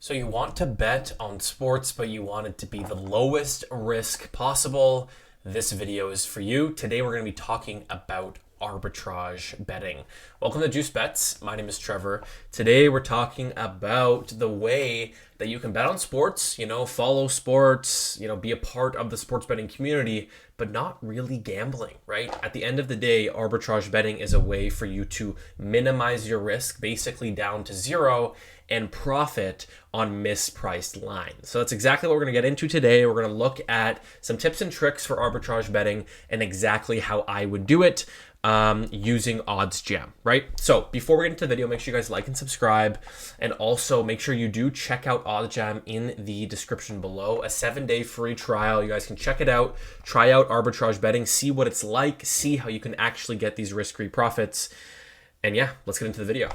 So you want to bet on sports, but you want it to be the lowest risk possible. This video is for you. Today we're going to be talking about arbitrage betting. Welcome to Juice Bets. My name is Trevor. Today we're talking about the way that you can bet on sports, follow sports, be a part of the sports betting community, but not really gambling, right? At the end of the day, arbitrage betting is a way for you to minimize your risk basically down to zero and profit on mispriced lines. So that's exactly what we're going to get into today. We're going to look at some tips and tricks for arbitrage betting and exactly how I would do it using Oddsjam, right? So before we get into the video, make sure you guys like and subscribe, and also make sure you do check out Oddsjam in the description below. A 7-day free trial. You guys can check it out, try out arbitrage betting, see what it's like, see how you can actually get these risk-free profits. And yeah, let's get into the video.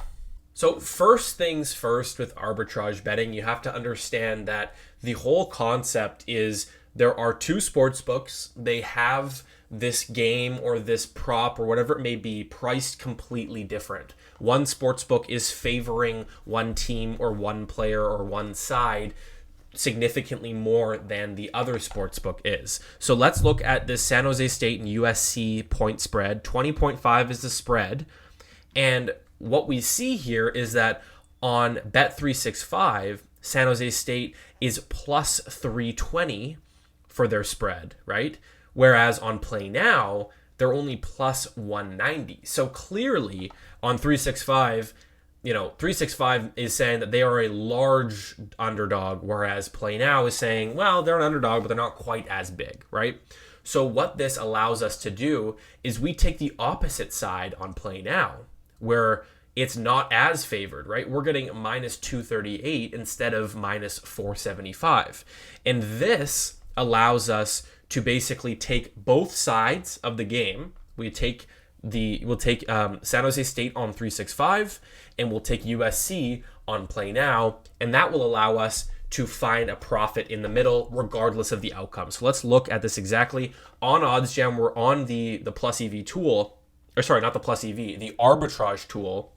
So first things first with arbitrage betting, you have to understand that the whole concept is there are two sports books. They have this game or this prop or whatever it may be priced completely different. One sports book is favoring one team or one player or one side significantly more than the other sports book is. So let's look at this San Jose State and USC point spread. 20.5 is the spread. And what we see here is that on Bet365, San Jose State is plus 320 for their spread, right? Whereas on Play Now, they're only plus 190. So clearly on 365, 365 is saying that they are a large underdog, whereas Play Now is saying, well, they're an underdog, but they're not quite as big, right? So what this allows us to do is we take the opposite side on Play Now, where it's not as favored, right? We're getting minus 238 instead of minus 475. And this allows us to basically take both sides of the game. We'll take San Jose State on 365, and we'll take USC on Play Now, and that will allow us to find a profit in the middle regardless of the outcome. So let's look at this exactly. On Oddsjam, we're on the plus EV tool, or sorry, not the plus EV, the arbitrage tool.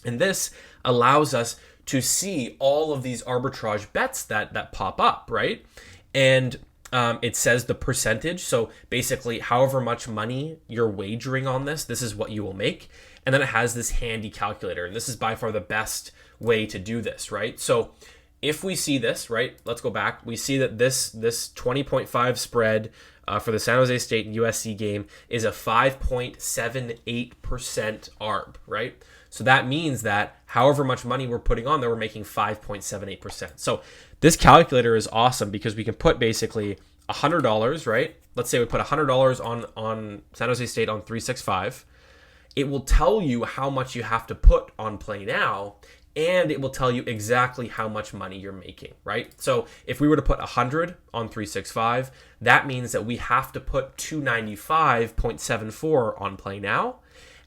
And this allows us to see all of these arbitrage bets that pop up, right? And it says the percentage. So basically, however much money you're wagering on this is what you will make. And then it has this handy calculator. And this is by far the best way to do this, right? So if we see this, right, let's go back. We see that this 20.5 spread for the San Jose State and USC game is a 5.78% ARB, right? So that means that however much money we're putting on there, we're making 5.78%. So this calculator is awesome because we can put basically $100, right? Let's say we put $100 on San Jose State on 365. It will tell you how much you have to put on Play Now, and it will tell you exactly how much money you're making, right? So if we were to put 100 on 365, that means that we have to put 295.74 on Play Now,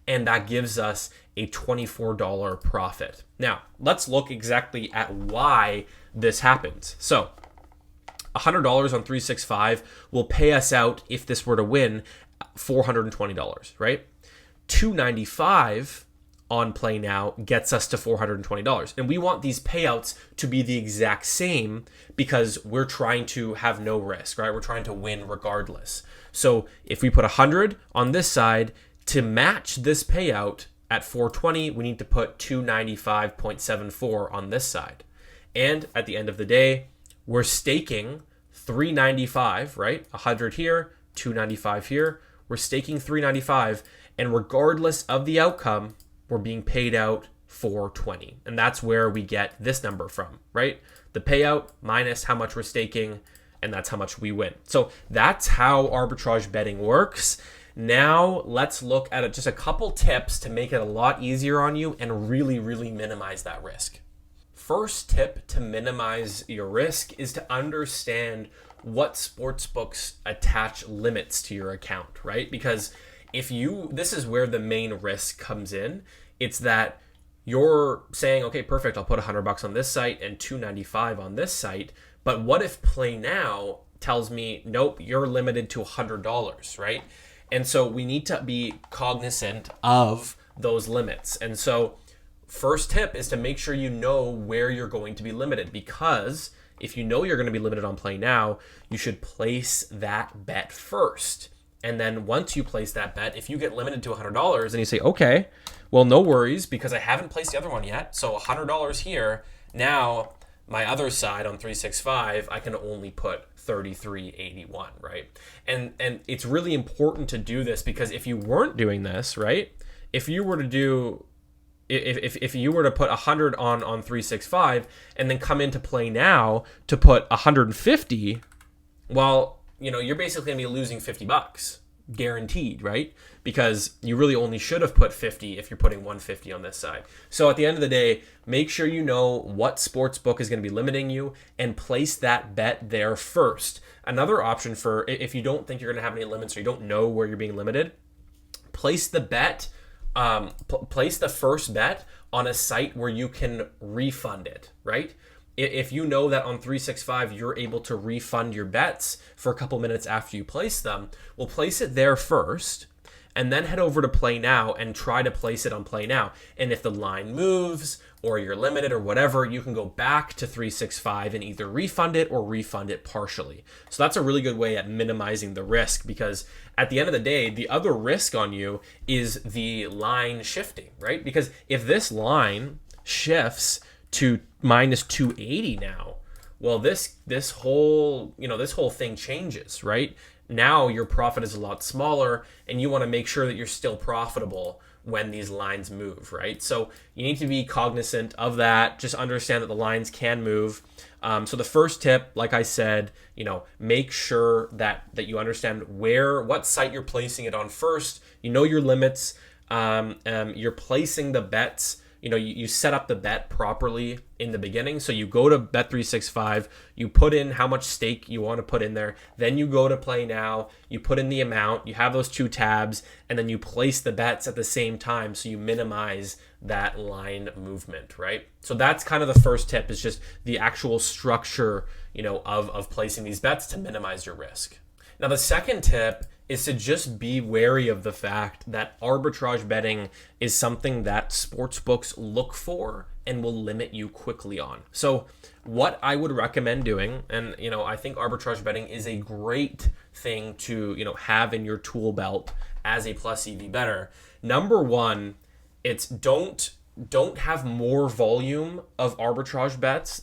and that gives us a $24 profit. Now, let's look exactly at why this happens. So $100 on 365 will pay us out, if this were to win, $420, right? $295 on Play Now gets us to $420. And we want these payouts to be the exact same because we're trying to have no risk, right? We're trying to win regardless. So if we put 100 on this side, to match this payout at 420, we need to put 295.74 on this side. And at the end of the day, we're staking 395, right? 100 here, 295 here. We're staking 395, and regardless of the outcome, we're being paid out 420. And that's where we get this number from, right? The payout minus how much we're staking, and that's how much we win. So that's how arbitrage betting works. Now let's look at just a couple tips to make it a lot easier on you and really, really minimize that risk. First tip to minimize your risk is to understand what sportsbooks attach limits to your account, right? Because this is where the main risk comes in. It's that you're saying, okay, perfect, I'll put $100 on this site and $295 on this site. But what if Play Now tells me, nope, you're limited to $100, right? And so we need to be cognizant of those limits. And so first tip is to make sure you know where you're going to be limited, because if you know you're going to be limited on play now, you should place that bet first. And then once you place that bet, if you get limited to $100 and you say, okay, well, no worries, because I haven't placed the other one yet. So $100 here. Now my other side on 365, I can only put 33.81, right? And it's really important to do this, because if you weren't doing this, right? If you were to do, if you were to put 100 on 365 and then come into play now to put 150, well, you know, you're basically gonna be losing $50 guaranteed, right? Because you really only should have put 50 if you're putting 150 on this side. So at the end of the day, make sure you know what sports book is going to be limiting you and place that bet there first. Another option for if you don't think you're going to have any limits or you don't know where you're being limited, place the bet, place the first bet on a site where you can refund it, right? If you know that on 365 you're able to refund your bets for a couple minutes after you place them, well, place it there first and then head over to Play Now and try to place it on Play Now. And if the line moves or you're limited or whatever, you can go back to 365 and either refund it or refund it partially. So that's a really good way at minimizing the risk, because at the end of the day, the other risk on you is the line shifting, right? Because if this line shifts to minus 280 now, well, this whole thing changes, right? Now your profit is a lot smaller, and you want to make sure that you're still profitable when these lines move, right? So you need to be cognizant of that. Just understand that the lines can move. So the first tip, like I said, make sure that you understand what site you're placing it on first. You know your limits. You're placing the bets. You set up the bet properly in the beginning. So you go to Bet365, you put in how much stake you want to put in there. Then you go to Play Now, you put in the amount, you have those two tabs, and then you place the bets at the same time. So you minimize that line movement, right? So that's kind of the first tip, is just the actual structure, of placing these bets to minimize your risk. Now, the second tip is to just be wary of the fact that arbitrage betting is something that sportsbooks look for and will limit you quickly on. So what I would recommend doing, and I think arbitrage betting is a great thing to have in your tool belt as a plus EV bettor. Number one, it's don't have more volume of arbitrage bets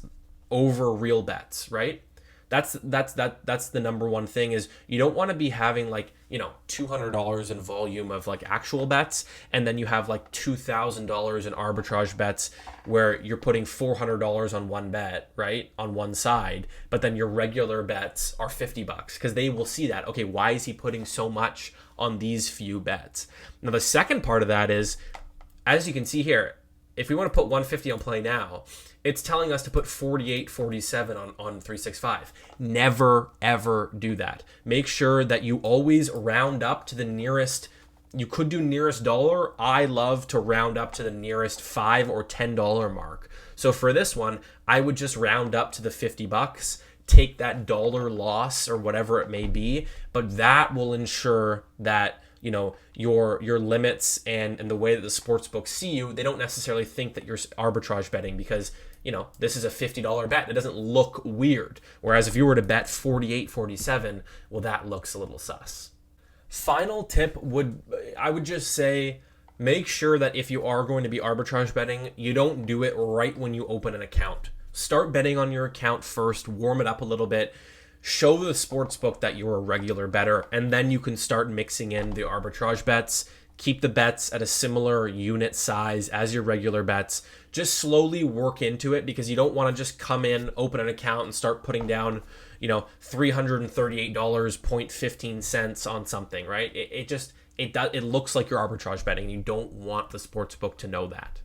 over real bets, right? That's the number one thing, is you don't want to be having $200 in volume of actual bets, and then you have $2,000 in arbitrage bets where you're putting $400 on one bet, right, on one side, but then your regular bets are $50, because they will see that, okay, why is he putting so much on these few bets? Now the second part of that is, as you can see here, if we want to put 150 on Play Now, it's telling us to put 48.47 on 365. Never, ever do that. Make sure that you always round up to the nearest. You could do nearest dollar. I love to round up to the nearest $5 or $10 mark. So for this one, I would just round up to the $50, take that dollar loss or whatever it may be, but that will ensure that your limits and the way that the sports books see you, they don't necessarily think that you're arbitrage betting, because this is a $50 bet. It doesn't look weird. Whereas if you were to bet 48.47, well, that looks a little sus. Final tip I would just say, make sure that if you are going to be arbitrage betting, you don't do it right when you open an account. Start betting on your account first, warm it up a little bit, show the sportsbook that you're a regular bettor, and then you can start mixing in the arbitrage bets. Keep the bets at a similar unit size as your regular bets. Just slowly work into it, because you don't want to just come in, open an account, and start putting down, $338.15 on something, right? It looks like you're arbitrage betting. You don't want the sportsbook to know that.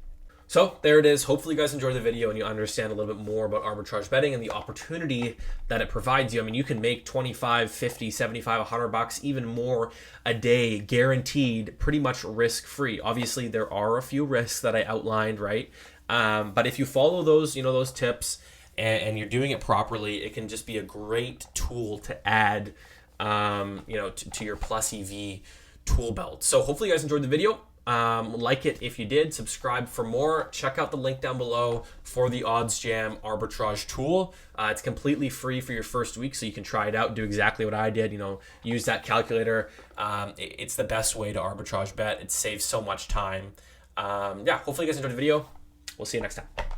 So there it is. Hopefully you guys enjoyed the video and you understand a little bit more about arbitrage betting and the opportunity that it provides you. I mean, you can make 25, 50, 75, $100, even more a day, guaranteed, pretty much risk-free. Obviously, there are a few risks that I outlined, right? But if you follow those, those tips and you're doing it properly, it can just be a great tool to add, to your plus EV tool belt. So hopefully you guys enjoyed the video. Like it if you did, subscribe for more. Check out the link down below for the Oddsjam arbitrage tool. It's completely free for your first week, so you can try it out, do exactly what I did, use that calculator. It's the best way to arbitrage bet. It saves so much time. Yeah, hopefully you guys enjoyed the video. We'll see you next time.